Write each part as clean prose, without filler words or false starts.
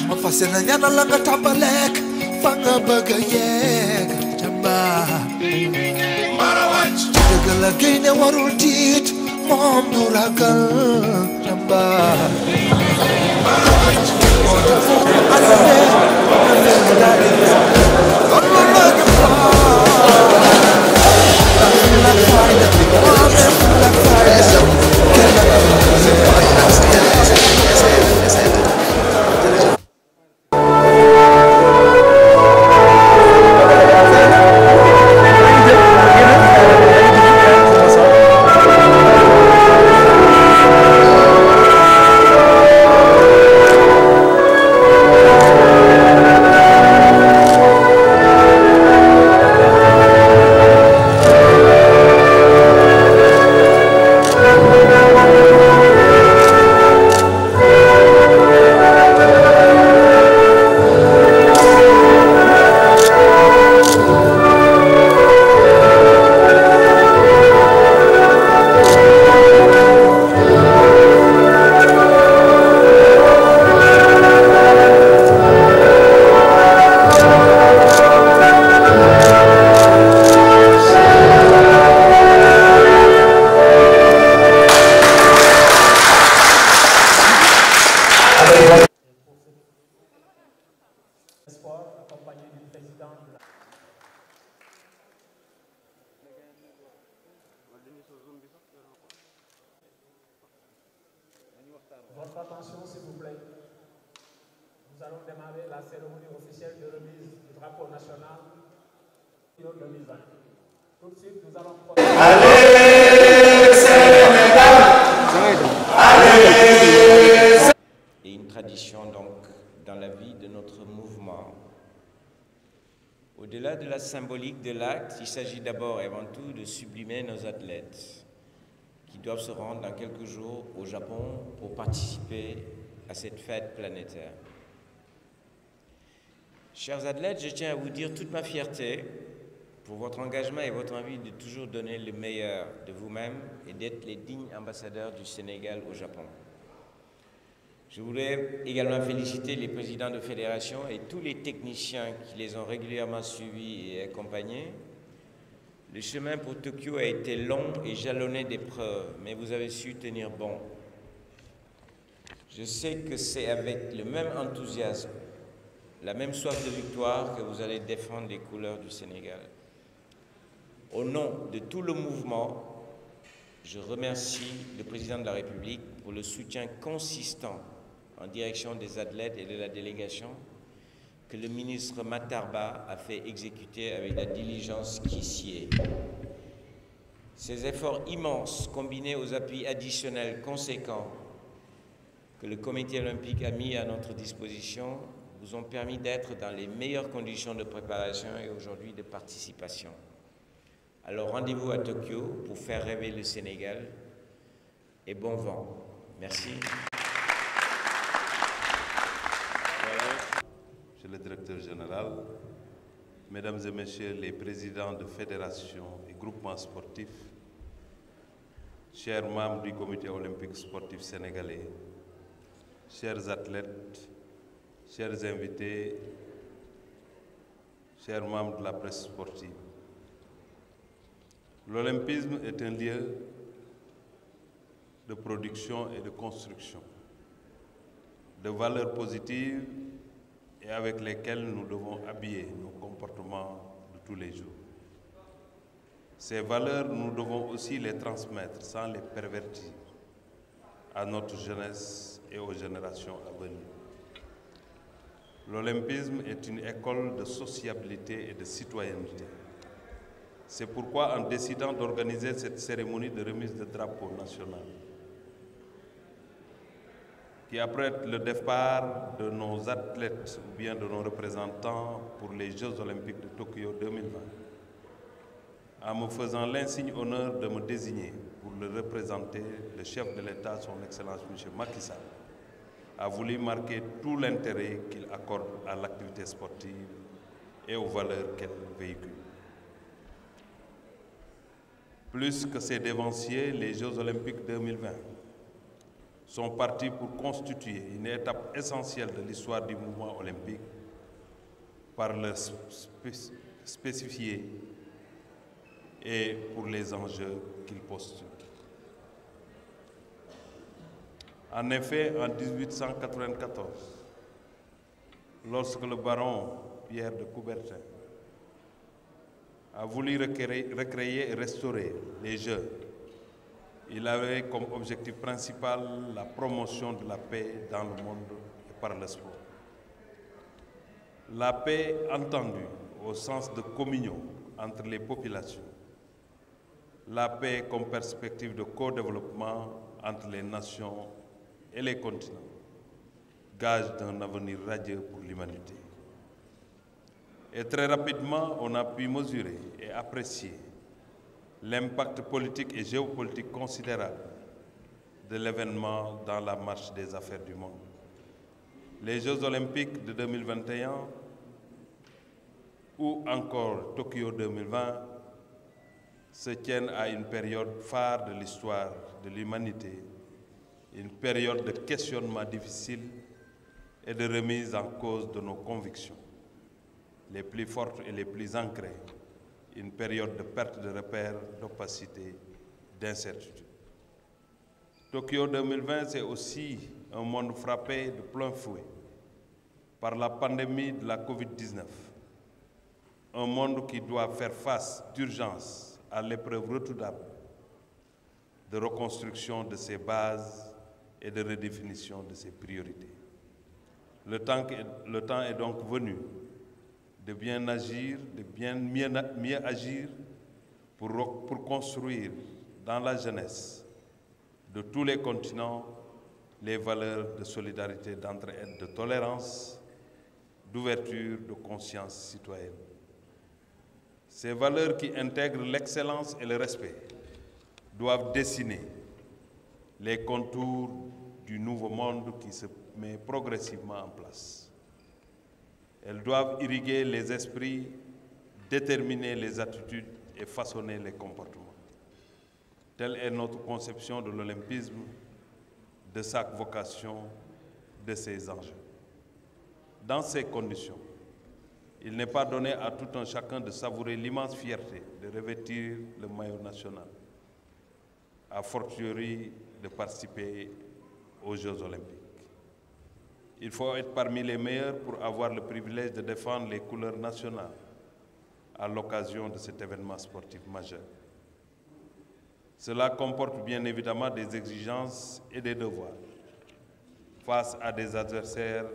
ma fas yéene ñaanal la nga tàmbaleek fa nga bëgg a yegg jàmbaar mara wàcc dëgg la gaynde warul tiit moom du ragal jàmbaar mara wàcc moo di fu alale na fekk daal di kon loolu la ñu la fayda moo amee la fayda kenn la Votre attention, s'il vous plaît. Nous allons démarrer la cérémonie officielle de remise du drapeau national 2020. Tout de suite, nous allons... Allez, Sénégal! Allez! Et une tradition donc dans la vie de notre mouvement. Au-delà de la symbolique de l'acte, il s'agit d'abord et avant tout de sublimer nos athlètes qui doivent se rendre dans quelques jours au Japon pour participer à cette fête planétaire. Chers athlètes, je tiens à vous dire toute ma fierté pour votre engagement et votre envie de toujours donner le meilleur de vous-même et d'être les dignes ambassadeurs du Sénégal au Japon. Je voudrais également féliciter les présidents de fédération et tous les techniciens qui les ont régulièrement suivis et accompagnés. Le chemin pour Tokyo a été long et jalonné d'épreuves, mais vous avez su tenir bon. Je sais que c'est avec le même enthousiasme, la même soif de victoire que vous allez défendre les couleurs du Sénégal. Au nom de tout le mouvement, je remercie le président de la République pour le soutien consistant en direction des athlètes et de la délégation que le ministre Matarba a fait exécuter avec la diligence qui sied. Ces efforts immenses, combinés aux appuis additionnels conséquents que le comité olympique a mis à notre disposition, vous ont permis d'être dans les meilleures conditions de préparation et aujourd'hui de participation. Alors rendez-vous à Tokyo pour faire rêver le Sénégal et bon vent. Merci. Monsieur le directeur général, Mesdames et Messieurs les présidents de fédérations et groupements sportifs, chers membres du comité olympique sportif sénégalais, chers athlètes, chers invités, chers membres de la presse sportive. L'olympisme est un lieu de production et de construction, de valeurs positives et avec lesquelles nous devons habiller nos comportements de tous les jours. Ces valeurs, nous devons aussi les transmettre sans les pervertir à notre jeunesse et aux générations à venir. L'olympisme est une école de sociabilité et de citoyenneté. C'est pourquoi, en décidant d'organiser cette cérémonie de remise de drapeau national, qui apprête le départ de nos athlètes ou bien de nos représentants pour les Jeux olympiques de Tokyo 2020, en me faisant l'insigne honneur de me désigner pour le représenter, le chef de l'État, son Excellence M. Macky Sall, a voulu marquer tout l'intérêt qu'il accorde à l'activité sportive et aux valeurs qu'elle véhicule. Plus que ses dévanciers, les Jeux olympiques 2020 sont partis pour constituer une étape essentielle de l'histoire du mouvement olympique par leur spécificité et pour les enjeux qu'ils postulent. En effet, en 1894, lorsque le baron Pierre de Coubertin a voulu recréer et restaurer les Jeux, il avait comme objectif principal la promotion de la paix dans le monde et par le sport. La paix entendue au sens de communion entre les populations, la paix comme perspective de co-développement entre les nations et les continents, gage d'un avenir radieux pour l'humanité. Et très rapidement, on a pu mesurer et apprécier l'impact politique et géopolitique considérable de l'événement dans la marche des affaires du monde. Les Jeux olympiques de 2021 ou encore Tokyo 2020 se tiennent à une période phare de l'histoire de l'humanité, une période de questionnement difficile et de remise en cause de nos convictions, les plus fortes et les plus ancrées, une période de perte de repères, d'opacité, d'incertitude. Tokyo 2020, c'est aussi un monde frappé de plein fouet par la pandémie de la Covid-19. Un monde qui doit faire face d'urgence à l'épreuve redoutable de reconstruction de ses bases et de redéfinition de ses priorités. Le temps est donc venu de bien agir, de bien mieux agir pour construire dans la jeunesse de tous les continents les valeurs de solidarité, d'entraide, de tolérance, d'ouverture, de conscience citoyenne. Ces valeurs qui intègrent l'excellence et le respect doivent dessiner les contours du nouveau monde qui se met progressivement en place. Elles doivent irriguer les esprits, déterminer les attitudes et façonner les comportements. Telle est notre conception de l'olympisme, de sa vocation, de ses enjeux. Dans ces conditions, il n'est pas donné à tout un chacun de savourer l'immense fierté de revêtir le maillot national, a fortiori de participer aux Jeux olympiques. Il faut être parmi les meilleurs pour avoir le privilège de défendre les couleurs nationales à l'occasion de cet événement sportif majeur. Cela comporte bien évidemment des exigences et des devoirs face à des adversaires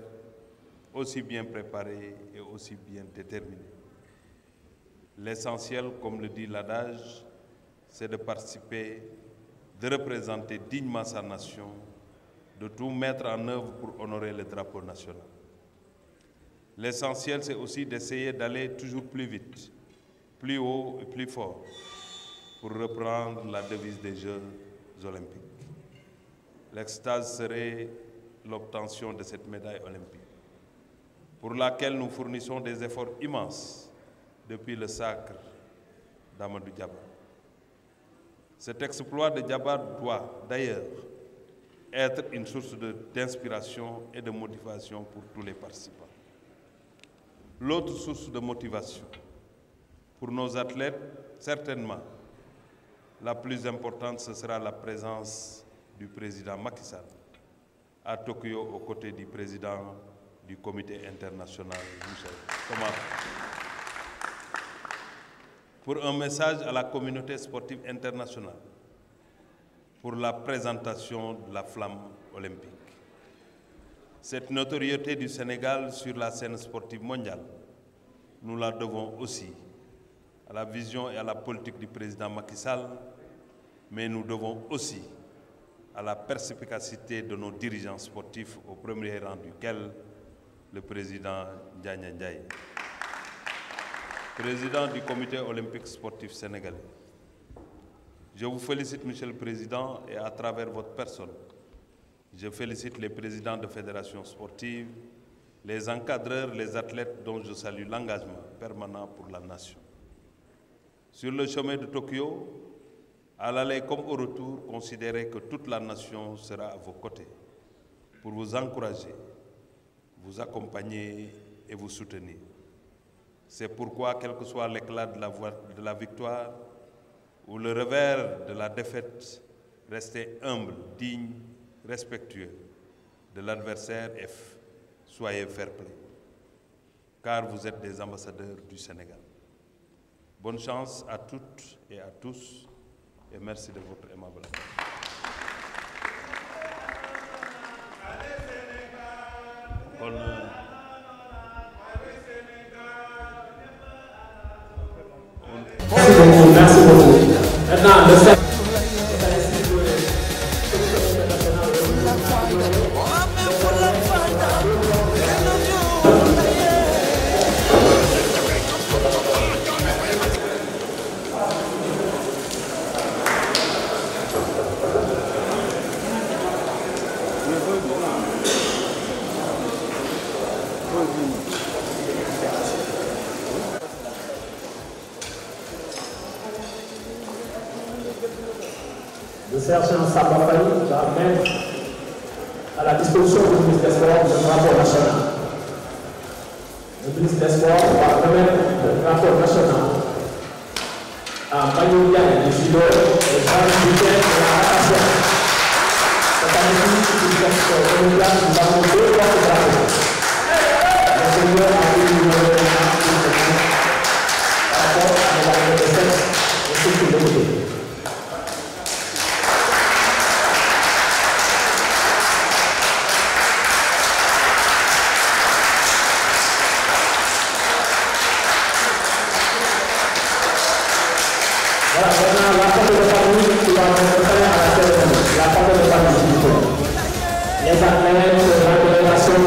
aussi bien préparés et aussi bien déterminés. L'essentiel, comme le dit l'adage, c'est de participer, de représenter dignement sa nation, de tout mettre en œuvre pour honorer le drapeau national. L'essentiel, c'est aussi d'essayer d'aller toujours plus vite, plus haut et plus fort, pour reprendre la devise des Jeux olympiques. L'extase serait l'obtention de cette médaille olympique, pour laquelle nous fournissons des efforts immenses depuis le sacre d'Amadou Diaba. Cet exploit de Diaba doit d'ailleurs être une source d'inspiration et de motivation pour tous les participants. L'autre source de motivation pour nos athlètes, certainement, la plus importante, ce sera la présence du président Macky Sall à Tokyo aux côtés du président du comité international, Michel Thomas, pour un message à la communauté sportive internationale pour la présentation de la flamme olympique. Cette notoriété du Sénégal sur la scène sportive mondiale, nous la devons aussi à la vision et à la politique du président Macky Sall, mais nous devons aussi à la perspicacité de nos dirigeants sportifs, au premier rang duquel le président Ndiaye Ndiaye, président du comité olympique sportif sénégalais. Je vous félicite, Monsieur le Président, et à travers votre personne, je félicite les présidents de fédérations sportives, les encadreurs, les athlètes dont je salue l'engagement permanent pour la nation. Sur le chemin de Tokyo, À l'aller comme au retour, considérez que toute la nation sera à vos côtés pour vous encourager, vous accompagner et vous soutenir. C'est pourquoi, quel que soit l'éclat de la victoire ou le revers de la défaite, restez humble, digne, respectueux de l'adversaire et soyez fair-play, car vous êtes des ambassadeurs du Sénégal. Bonne chance à toutes et à tous et merci de votre aimable attention. Merci beaucoup. Maintenant, le le sergent Samba Faye va mettre à la disposition du ministre des Sports le drapeau national. Le ministre des Sports va remettre le drapeau national à Mayou Diagne du judo et Jean Duquet de la natation. Cette année-ci, nous avons deux porte-drapeaux. Le Seigneur a eu une par rapport à la médaille de sexe et ce qu'il veut. Voilà, maintenant la porte de famille qui va m'accompagner à la cérémonie. La porte de famille, s'il vous plaît. Les athlètes, la délégation,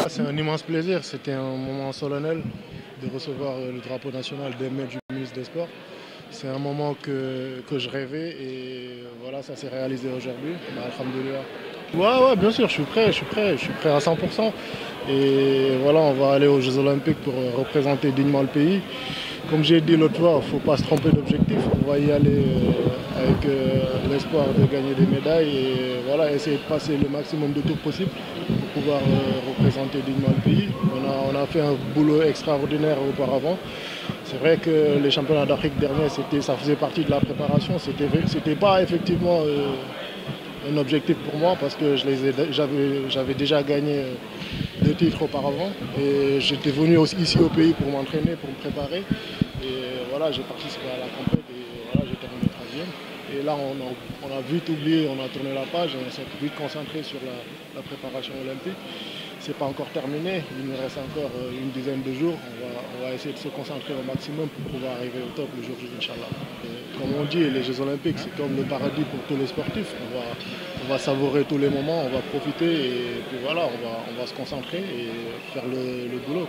C'est un immense plaisir, c'était un moment solennel de recevoir le drapeau national des mains du ministre des Sports. C'est un moment que je rêvais et voilà, ça s'est réalisé aujourd'hui. Alhamdoulilah. Ouais, bien sûr, je suis prêt à 100%. Et voilà, on va aller aux Jeux Olympiques pour représenter dignement le pays. Comme j'ai dit l'autre fois, il ne faut pas se tromper d'objectif. On va y aller avec l'espoir de gagner des médailles et voilà, essayer de passer le maximum de tours possible pour pouvoir représenter dignement le pays. On a fait un boulot extraordinaire auparavant. C'est vrai que les championnats d'Afrique derniers, ça faisait partie de la préparation. C'était pas effectivement un objectif pour moi parce que j'avais déjà gagné 2 titres auparavant et j'étais venu aussi ici au pays pour m'entraîner, pour me préparer et voilà, j'ai participé à la compétition et voilà, j'ai terminé 3e et là on a vite oublié, on a tourné la page et on s'est vite concentré sur la préparation olympique. C'est pas encore terminé, il nous reste encore une dizaine de jours. On va essayer de se concentrer au maximum pour pouvoir arriver au top le jour J, Inch'Allah. Comme on dit, les Jeux Olympiques, c'est comme le paradis pour tous les sportifs. On va savourer tous les moments, on va profiter et puis voilà, on va se concentrer et faire le boulot,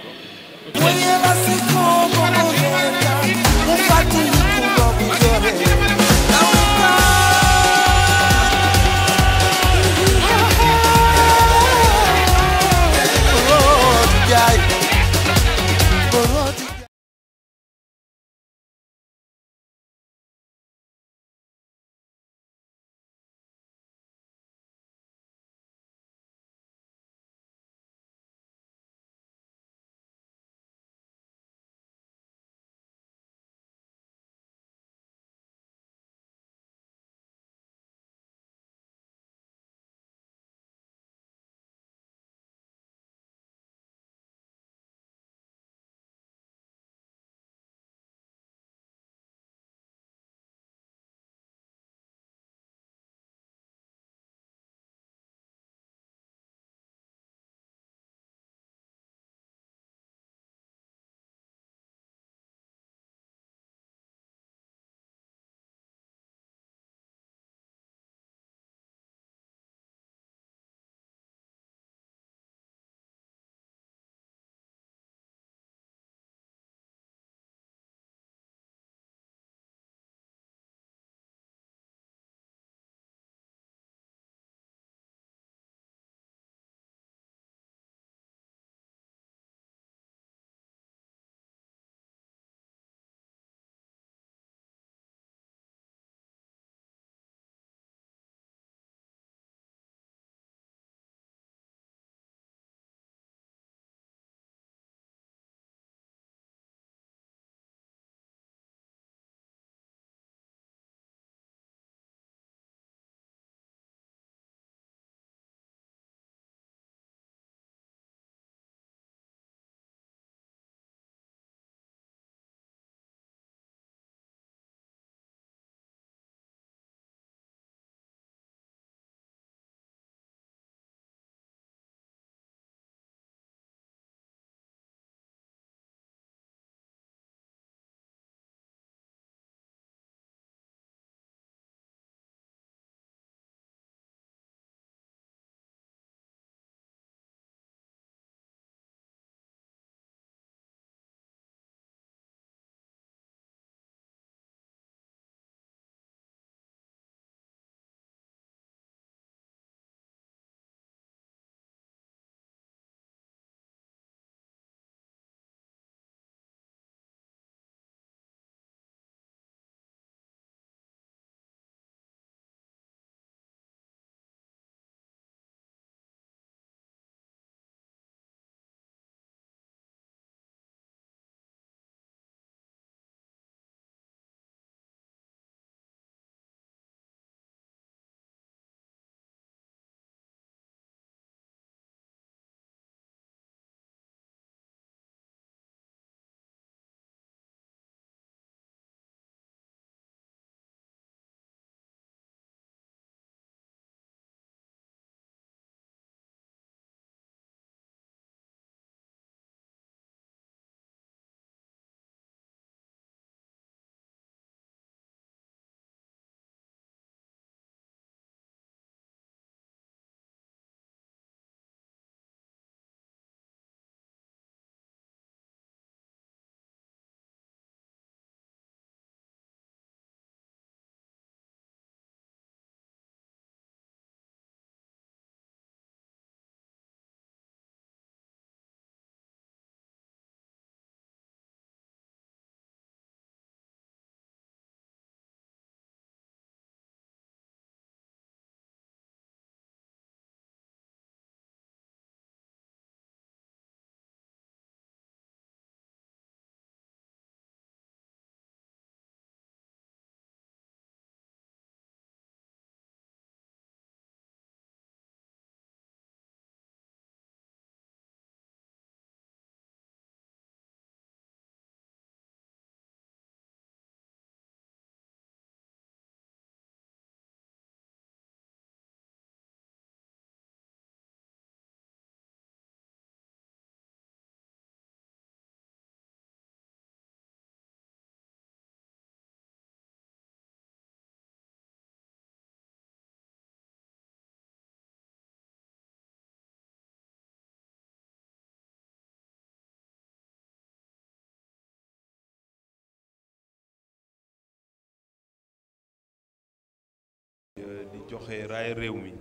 di joxe raaya réew mi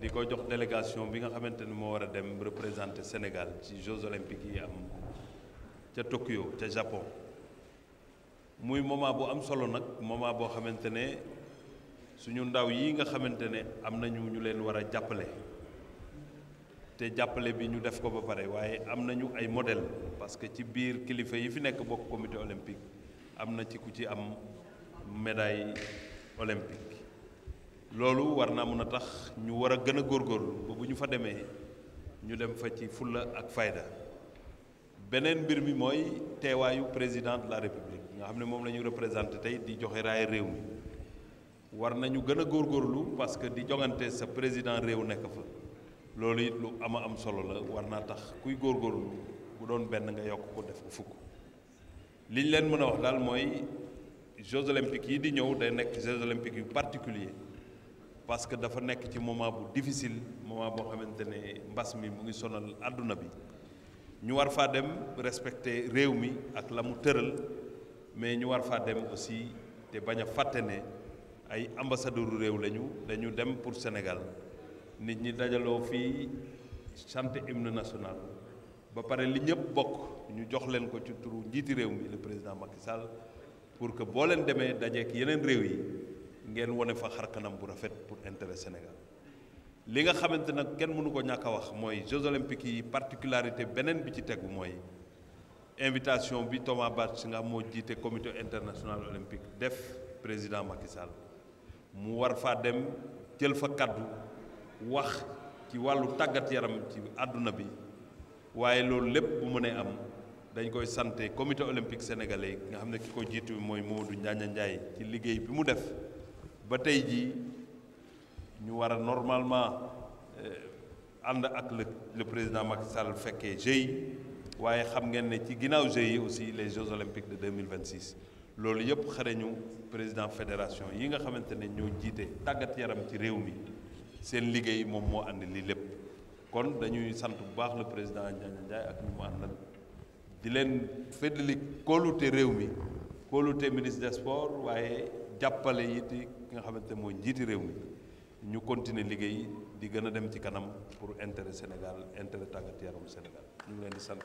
di ko jox délégation bi nga xamante ni moo war a dem représenter Sénégal ci Jeux olympiques yi am ca Tokyo ca Japon muy moment bu am solo nag moment boo xamante ne suñu ndaw yi nga xamante ne am nañu ñu leen war a jàppale te jàppale bi ñu def ko ba pare waaye am nañu ay modèle parce que ci biir kilifa yi fi nekk bokk comité olympique am na ci ku ci am médaille olympique loolu war naa mën a tax ñu war a gën a góorgóorlu ba bu ñu fa demee ñu dem fa ci fulla ak fayda beneen mbir mi mooy teewaayu président de la république nga xam ne moom la ñu représenté tey di joxe raay réew mi war nañu gën a góorgóorlu parce que di jongante sa président réew nekk fa loolu it lu am solo la war naa tax kuy góorgóorlu bu doon benn nga yokk ko def ko fukk li ñu leen mën a wax daal mooy Jeux olympiques yi di ñëw day nekk Jeux olympiques yu particulier parce que dafa nekk ci moment bu difficile moment boo xamante ne mbas mi mu ngi sonal àdduna bi ñu war faa dem respecter réew mi ak la mu tëral mais ñu war faa dem aussi te bañ a fàtte ne ay ambassadeur réew lañu dañu dem pour Sénégal nit ñi dajaloo fii chanter hymne national ba pare li ñëpp bokk ñu jox leen ko ci turu njiiti réew mi le président Macky Sall pour que boo leen demee dajeek yeneen réew yi ngeen wone fa xar kanam bu rafet pour intérêt Sénégal li nga xamante nag kenn mënu ko ñàkk a wax mooy Jeux olympiques yi particularité beneen bi ci tegu mooy invitation bi Thomas Bach nga moo jiite comité international olympique def président Macky Sall mu war faa dem jël fa kaddu wax ci wàllu tàggat yaram ci àdduna bi waaye loolu lépp bu mënee am dañ koy santé comité olympique sénégalais nga xam ne ki ko jiitu mooy Mamadou Ndiagne Ndiaye ci liggéey bi mu def ba tey jii ñu war a normalement ànd ak le président Macky Sall fekkee Jeux yi waaye xam ngeen ne ci ginnaaw Jeux yi aussi les Jeux olympiques de 2026 loolu yëpp xareñu président fédération yi nga xamante ne ñoo jiite tàggat yaram ci réew mi seen liggéey moom moo andi lii lépp kon dañuy sant bu baax le président Ndiagne Ndiaye ak ñu mu àndal di leen feddali kóolute réew mi kóolute ministre des sports waaye jàppale it ki nga xamante ne mooy njiiti réew mi ñu continuer liggéey di gën a dem ci kanam pour intérêt Sénégal intérêt tàggat yaramu Sénégal ñu ngi leen di sant.